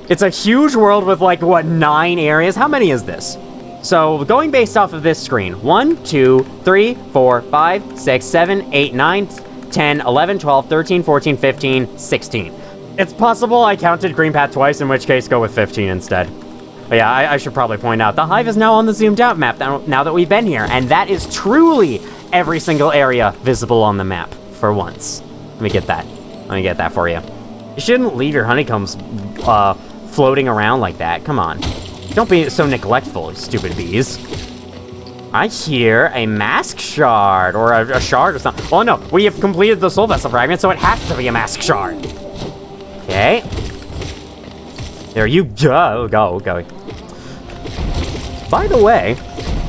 It's a huge world with like, what, 9 areas? How many is this? So going based off of this screen, 1, 2, 3, 4, 5, 6, 7, 8, 9, 10, 11, 12, 13, 14, 15, 16. It's possible I counted Greenpath twice, in which case go with 15 instead. But yeah, I should probably point out, the Hive is now on the zoomed out map now that we've been here, and that is truly every single area visible on the map, for once. Let me get that for you. You shouldn't leave your honeycombs floating around like that, come on. Don't be so neglectful, you stupid bees. I hear a mask shard, or a shard or something. Oh no, we have completed the soul vessel fragment, so it has to be a mask shard. Okay. There you go. Go. By the way,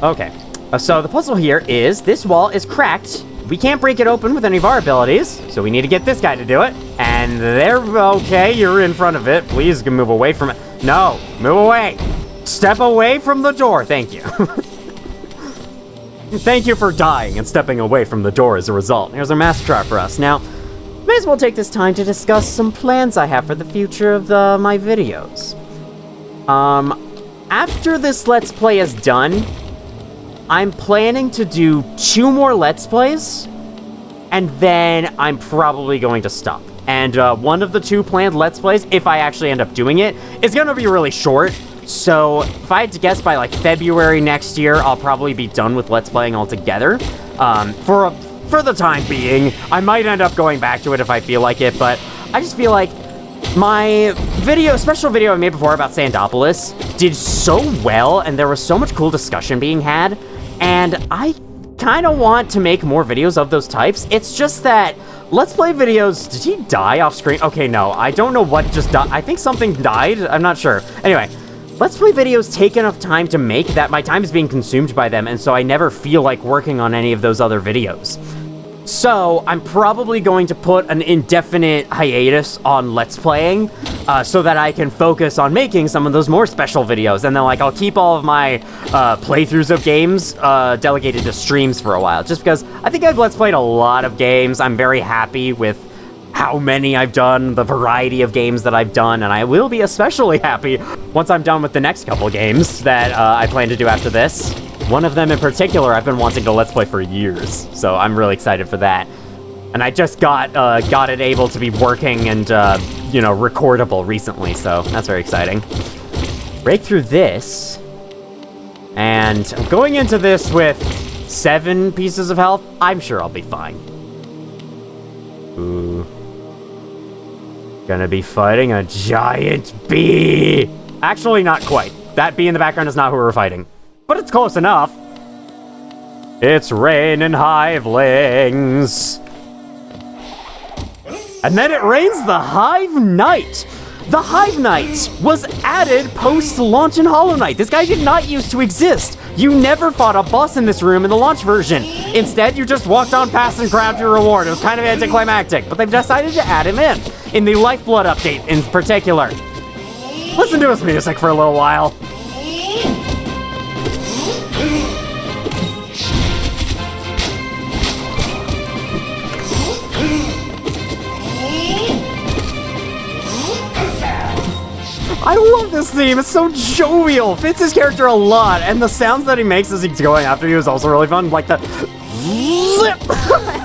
okay. So the puzzle here is this wall is cracked. We can't break it open with any of our abilities, so we need to get this guy to do it. And there, okay, you're in front of it. Please move away from it. No, move away. Step away from the door. Thank you. Thank you for dying and stepping away from the door as a result. Here's our mask shard for us. Now, may as well take this time to discuss some plans I have for the future of my videos. After this Let's Play is done, I'm planning to do 2 more Let's Plays, and then I'm probably going to stop. And one of the 2 planned Let's Plays, if I actually end up doing it, is going to be really short. So if I had to guess, by like February next year, I'll probably be done with Let's Playing altogether. For the time being, I might end up going back to it if I feel like it, but I just feel like my special video I made before about Sandopolis did so well, and there was so much cool discussion being had, and I kind of want to make more videos of those types. It's just that Let's Play videos... Did he die off screen? Okay, no, I don't know what just died. I think something died. I'm not sure. Anyway, Let's Play videos take enough time to make that my time is being consumed by them, and so I never feel like working on any of those other videos. So, I'm probably going to put an indefinite hiatus on Let's Playing, so that I can focus on making some of those more special videos, and then, like, I'll keep all of my playthroughs of games delegated to streams for a while, just because I think I've Let's Played a lot of games. I'm very happy with how many I've done, the variety of games that I've done, and I will be especially happy once I'm done with the next couple games that I plan to do after this. One of them in particular I've been wanting to Let's Play for years, so I'm really excited for that. And I just got it able to be working and, you know, recordable recently, so that's very exciting. Break through this, and I'm going into this with 7 pieces of health. I'm sure I'll be fine. Ooh. Gonna be fighting a giant bee! Actually, not quite. That bee in the background is not who we're fighting. But it's close enough. It's raining hivelings. And then it rains the Hive Knight. The Hive Knight was added post-launch in Hollow Knight. This guy did not used to exist. You never fought a boss in this room in the launch version. Instead, you just walked on past and grabbed your reward. It was kind of anticlimactic, but they've decided to add him in the Lifeblood update in particular. Listen to his music for a little while. I love this theme, it's so jovial, fits his character a lot, and the sounds that he makes as he's going after you is also really fun, like the zip.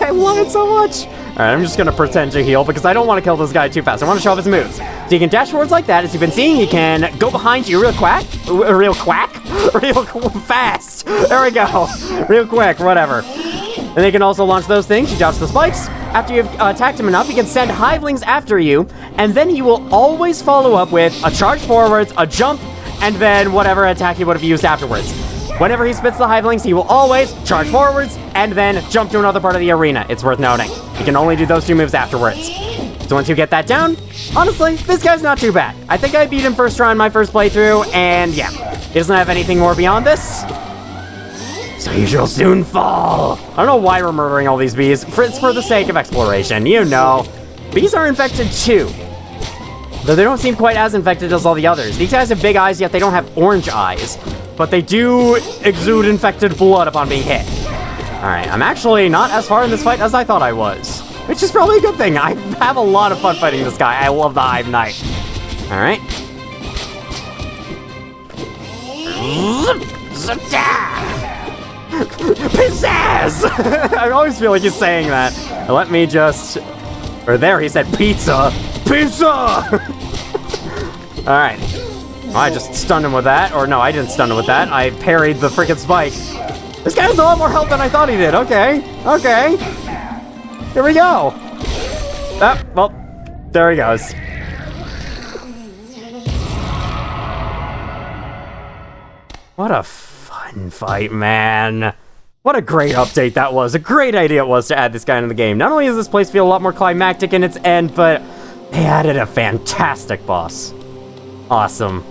I love it so much. Alright, I'm just gonna pretend to heal because I don't want to kill this guy too fast. I want to show off his moves. So you can dash forwards like that, as you've been seeing. You can go behind you real fast. There we go. Real quick, whatever. And they can also launch those things. You dodge the spikes. After you've attacked him enough, he can send hivelings after you, and then he will always follow up with a charge forwards, a jump, and then whatever attack he would have used afterwards. Whenever he spits the Hivelings, he will always charge forwards and then jump to another part of the arena. It's worth noting. He can only do those 2 moves afterwards. So once you get that down, honestly, this guy's not too bad. I think I beat him first try on my first playthrough, and yeah, he doesn't have anything more beyond this. So you shall soon fall. I don't know why we're murdering all these bees. It's for the sake of exploration, you know. Bees are infected too, though they don't seem quite as infected as all the others. These guys have big eyes, yet they don't have orange eyes. But they do exude infected blood upon being hit. Alright, I'm actually not as far in this fight as I thought I was. Which is probably a good thing. I have a lot of fun fighting this guy. I love the Hive Knight. Alright. Pizzazz! I always feel like he's saying that. Let me just... Or there, he said pizza. Pizza! Alright. I just stunned him with that. Or no, I didn't stun him with that. I parried the freaking spike. This guy has a lot more health than I thought he did. Okay. Okay. Here we go. Oh, well, there he goes. What a fun fight, man. What a great update that was. A great idea it was to add this guy into the game. Not only does this place feel a lot more climactic in its end, but they added a fantastic boss. Awesome.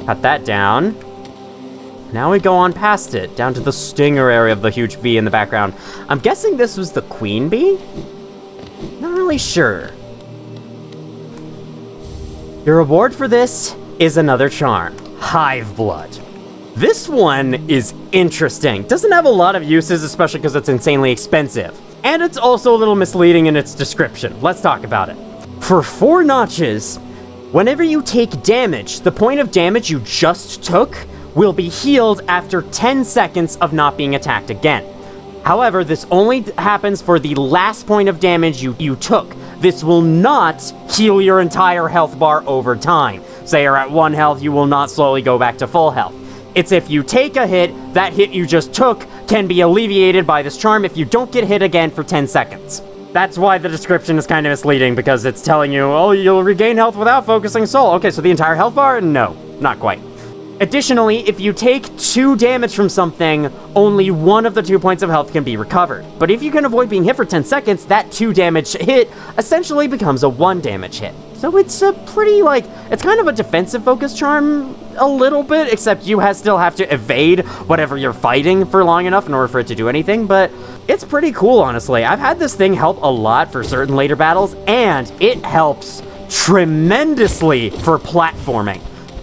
Cut that down. Now we go on past it, down to the stinger area of the huge bee in the background. I'm guessing this was the queen bee? Not really sure. Your reward for this is another charm, Hive Blood. This one is interesting. Doesn't have a lot of uses, especially because it's insanely expensive. And it's also a little misleading in its description. Let's talk about it. For 4 notches, whenever you take damage, the point of damage you just took will be healed after 10 seconds of not being attacked again. However, this only happens for the last point of damage you took. This will not heal your entire health bar over time. Say you're at 1 health, you will not slowly go back to full health. It's if you take a hit, that hit you just took can be alleviated by this charm if you don't get hit again for 10 seconds. That's why the description is kind of misleading, because it's telling you, oh, you'll regain health without focusing soul. Okay, so the entire health bar? No, not quite. Additionally, if you take 2 damage from something, only 1 of the 2 points of health can be recovered. But if you can avoid being hit for 10 seconds, that 2 damage hit essentially becomes a 1 damage hit. So it's a pretty, it's kind of a defensive focus charm a little bit, except you still have to evade whatever you're fighting for long enough in order for it to do anything, but it's pretty cool, honestly. I've had this thing help a lot for certain later battles, and it helps tremendously for platforming.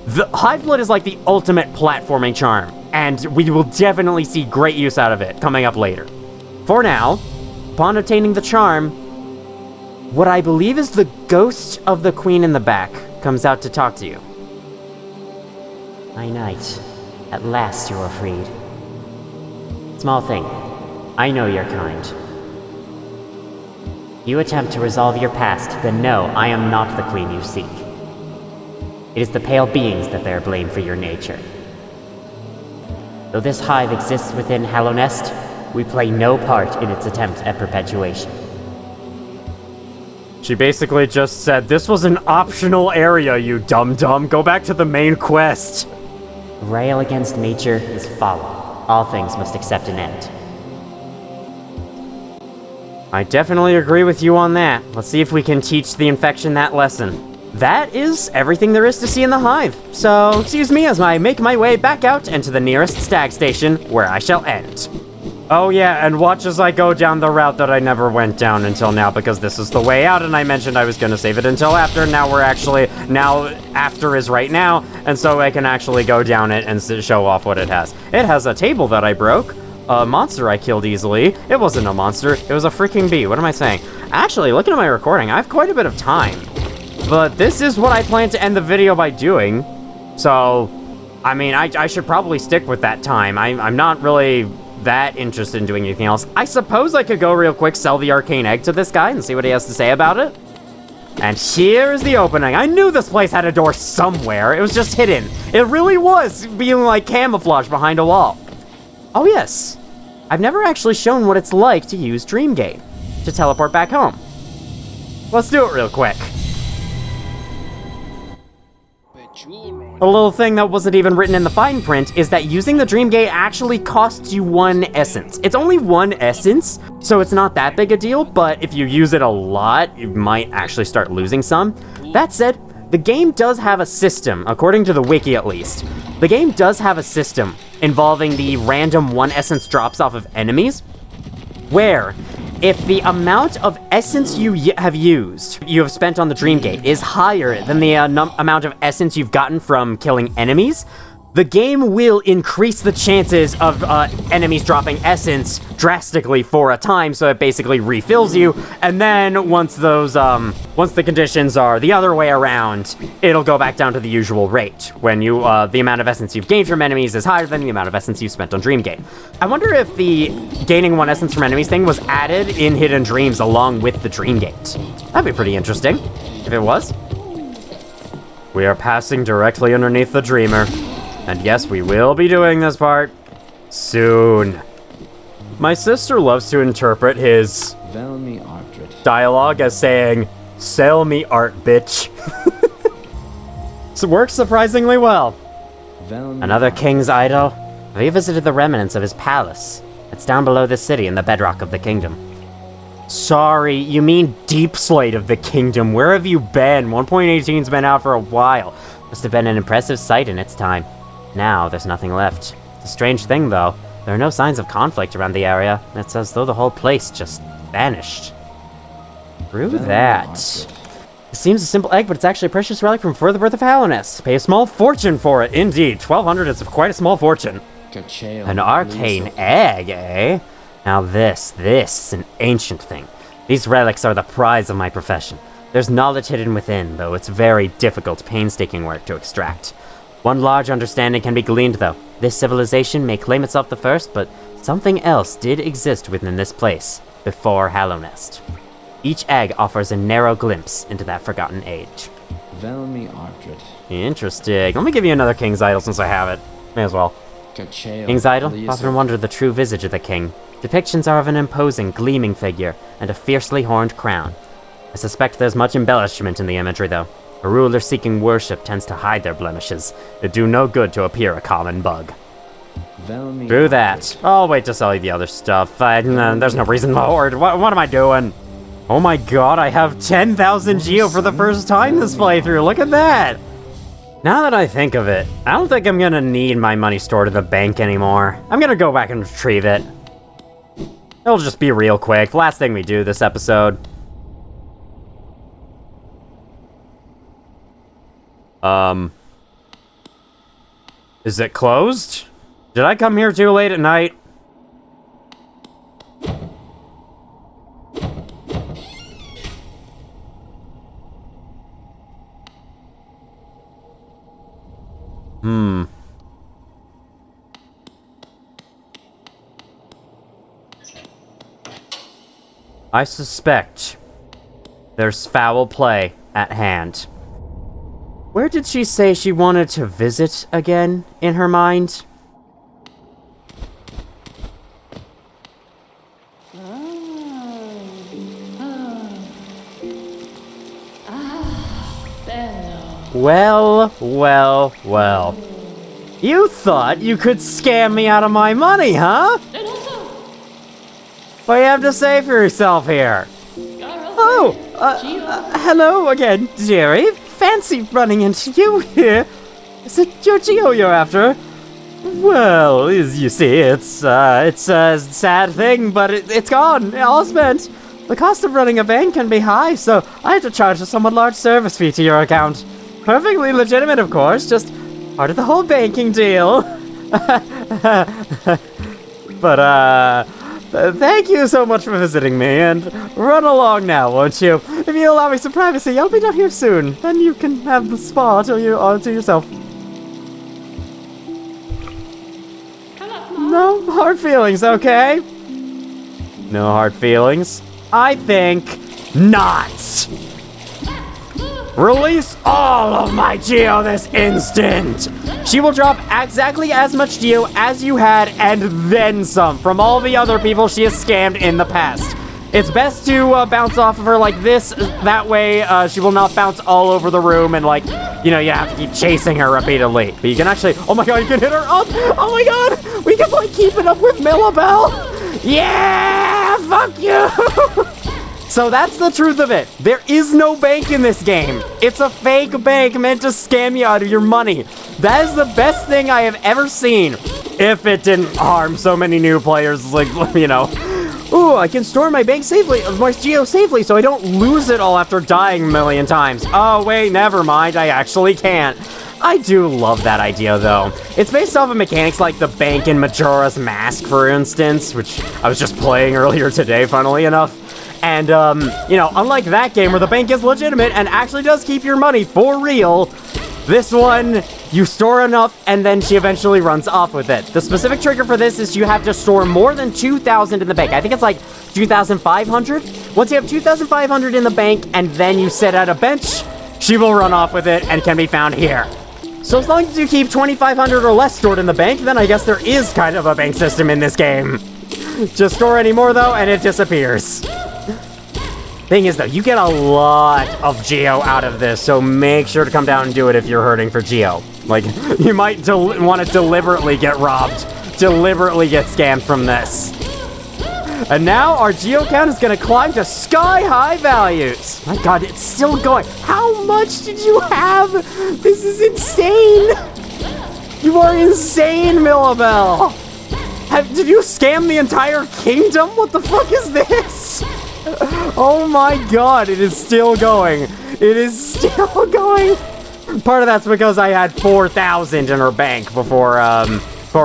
The Hive Blood is like the ultimate platforming charm, and we will definitely see great use out of it coming up later. For now, upon obtaining the charm, what I believe is the ghost of the queen in the back comes out to talk to you. My knight, at last you are freed. Small thing, I know your kind. You attempt to resolve your past, then no, I am not the queen you seek. It is the pale beings that bear blame for your nature. Though this hive exists within Hallownest, we play no part in its attempt at perpetuation. She basically just said, this was an optional area, you dum-dum. Go back to the main quest. Rail against nature is folly. All things must accept an end. I definitely agree with you on that. Let's see if we can teach the infection that lesson. That is everything there is to see in the hive. So, excuse me as I make my way back out into the nearest stag station, where I shall end. Oh yeah, and watch as I go down the route that I never went down until now, because this is the way out, and I mentioned I was gonna save it until after. Now after is right now, and so I can actually go down it and show off what it has. It has a table that I broke, a monster I killed easily. It wasn't a monster, it was a freaking bee. What am I saying? Actually, looking at my recording, I have quite a bit of time. But this is what I plan to end the video by doing. So, I mean, I should probably stick with that time. I'm not really that interested in doing anything else. I suppose I could go real quick, sell the arcane egg to this guy and see what he has to say about it. And here is the opening. I knew this place had a door somewhere. It was just hidden. It really was being like camouflage behind a wall. Oh yes, I've never actually shown what it's like to use Dreamgate to teleport back home. Let's do it real quick. A little thing that wasn't even written in the fine print is that using the Dream Gate actually costs you 1 essence. It's only 1 essence, so it's not that big a deal, but if you use it a lot, you might actually start losing some. That said, the game does have a system, according to the wiki at least. The game does have a system involving the random 1 essence drops off of enemies, where if the amount of essence you have spent on the Dream Gate is higher than the amount of essence you've gotten from killing enemies, the game will increase the chances of enemies dropping essence drastically for a time, so it basically refills you, and then once the conditions are the other way around, it'll go back down to the usual rate, when the amount of essence you've gained from enemies is higher than the amount of essence you've spent on Dreamgate. I wonder if the gaining 1 essence from enemies thing was added in Hidden Dreams along with the Dreamgate. That'd be pretty interesting, if it was. We are passing directly underneath the Dreamer. And yes, we will be doing this part soon. My sister loves to interpret his dialogue as saying, "Sell me art, bitch." So it works surprisingly well. Another king's idol? Have you visited the remnants of his palace? It's down below the city in the bedrock of the kingdom. Sorry, you mean Deep Slate of the kingdom. Where have you been? 1.18's been out for a while. Must have been an impressive sight in its time. Now, there's nothing left. It's a strange thing, though. There are no signs of conflict around the area. It's as though the whole place just vanished. True that. It seems a simple egg, but it's actually a precious relic from before the birth of Hallownest. Pay a small fortune for it, indeed. 1,200 is quite a small fortune. An arcane egg, eh? Now this is an ancient thing. These relics are the prize of my profession. There's knowledge hidden within, though it's very difficult, painstaking work to extract. One large understanding can be gleaned, though. This civilization may claim itself the first, but something else did exist within this place, before Hallownest. Each egg offers a narrow glimpse into that forgotten age. Interesting. Let me give you another King's Idol since I have it. May as well. King's Idol? Often wonder the true visage of the king. Depictions are of an imposing, gleaming figure, and a fiercely horned crown. I suspect there's much embellishment in the imagery, though. A ruler seeking worship tends to hide their blemishes. It'd do no good to appear a common bug. True that. I'll wait to sell you the other stuff. There's no reason to hoard. What am I doing? Oh my god, I have 10,000 Geo for the first time this playthrough. Look at that! Now that I think of it, I don't think I'm gonna need my money stored in the bank anymore. I'm gonna go back and retrieve it. It'll just be real quick. Last thing we do this episode. Is it closed? Did I come here too late at night? I suspect there's foul play at hand. Where did she say she wanted to visit again in her mind? Well. You thought you could scam me out of my money, huh? What do you have to say for yourself here? Oh, hello again, Jerry. Fancy running into you here. Is it your Geo you're after? Well, as you see, it's a sad thing, but it's gone, all spent. The cost of running a bank can be high, so I had to charge a somewhat large service fee to your account. Perfectly legitimate, of course, just part of the whole banking deal. But, thank you so much for visiting me, and run along now, won't you? If you allow me some privacy, I'll be down here soon. Then you can have the spa to yourself. No hard feelings, okay? No hard feelings? I think not! Release all of my Geo this instant! She will drop exactly as much Geo as you had and then some from all the other people she has scammed in the past. It's best to bounce off of her like this. That way, she will not bounce all over the room and, like, you know, you have to keep chasing her repeatedly. But you can actually, oh my god, you can hit her up. Oh my god, we can, like, keep it up with Millabelle. Yeah, fuck you. So that's the truth of it. There is no bank in this game. It's a fake bank meant to scam you out of your money. That is the best thing I have ever seen. If it didn't harm so many new players, like, you know. Ooh, I can store my bank safely, my geo safely, so I don't lose it all after dying a million times. Oh, wait, never mind, I actually can't. I do love that idea, though. It's based off of mechanics like the bank in Majora's Mask, for instance, which I was just playing earlier today, funnily enough. And, you know, unlike that game where the bank is legitimate and actually does keep your money for real, this one, you store enough and then she eventually runs off with it. The specific trigger for this is you have to store more than 2,000 in the bank. I think it's like 2,500. Once you have 2,500 in the bank and then you sit at a bench, she will run off with it and can be found here. So as long as you keep 2,500 or less stored in the bank, then I guess there is kind of a bank system in this game. Just store any more though and it disappears. Thing is though, you get a lot of Geo out of this, so make sure to come down and do it if you're hurting for Geo. Like, you might want to deliberately get robbed, deliberately get scammed from this. And now our Geo count is gonna climb to sky-high values. My god, it's still going. How much did you have? This is insane. You are insane, Millabelle. Did you scam the entire kingdom? What the fuck is this? Oh my god, it is still going. It is still going. Part of that's because I had 4,000 in her bank before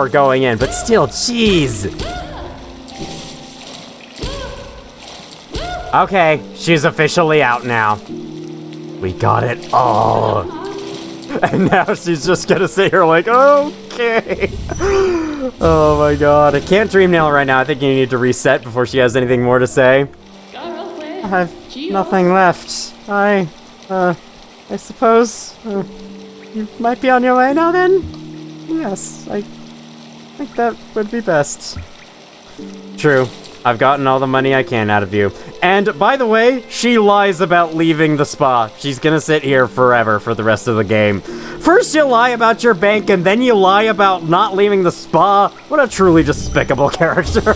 going in, but still, jeez. Okay, she's officially out now. We got it all. And now she's just gonna sit here like, okay. Oh my god, I can't dream nail right now. I think you need to reset before she has anything more to say. I have nothing left. I suppose you might be on your way now then? Yes, I think that would be best. True. I've gotten all the money I can out of you. And, by the way, she lies about leaving the spa. She's gonna sit here forever for the rest of the game. First you lie about your bank, and then you lie about not leaving the spa. What a truly despicable character.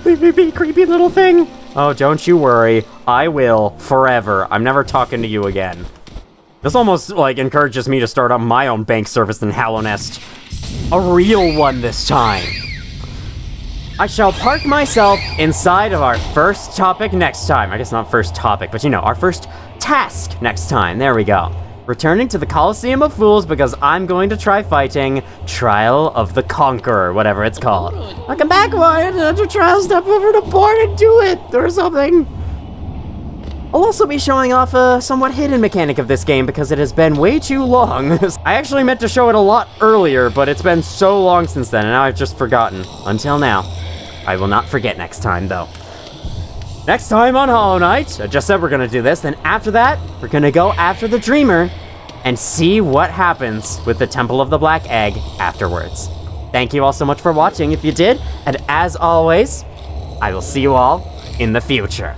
Leave me be, creepy little thing. Oh, don't you worry. I will, forever. I'm never talking to you again. This almost, like, encourages me to start up my own bank service in Hallownest. A real one this time. I shall park myself inside of our first topic next time. I guess not first topic, but you know, our first task next time. There we go. Returning to the Coliseum of Fools because I'm going to try fighting Trial of the Conqueror, whatever it's called. Welcome back, Wyatt. To try to step over the board and do it or something. I'll also be showing off a somewhat hidden mechanic of this game because it has been way too long. I actually meant to show it a lot earlier, but it's been so long since then, and now I've just forgotten. Until now. I will not forget next time, though. Next time on Hollow Knight, I just said we're gonna do this, then after that, we're gonna go after the Dreamer and see what happens with the Temple of the Black Egg afterwards. Thank you all so much for watching if you did, and as always, I will see you all in the future.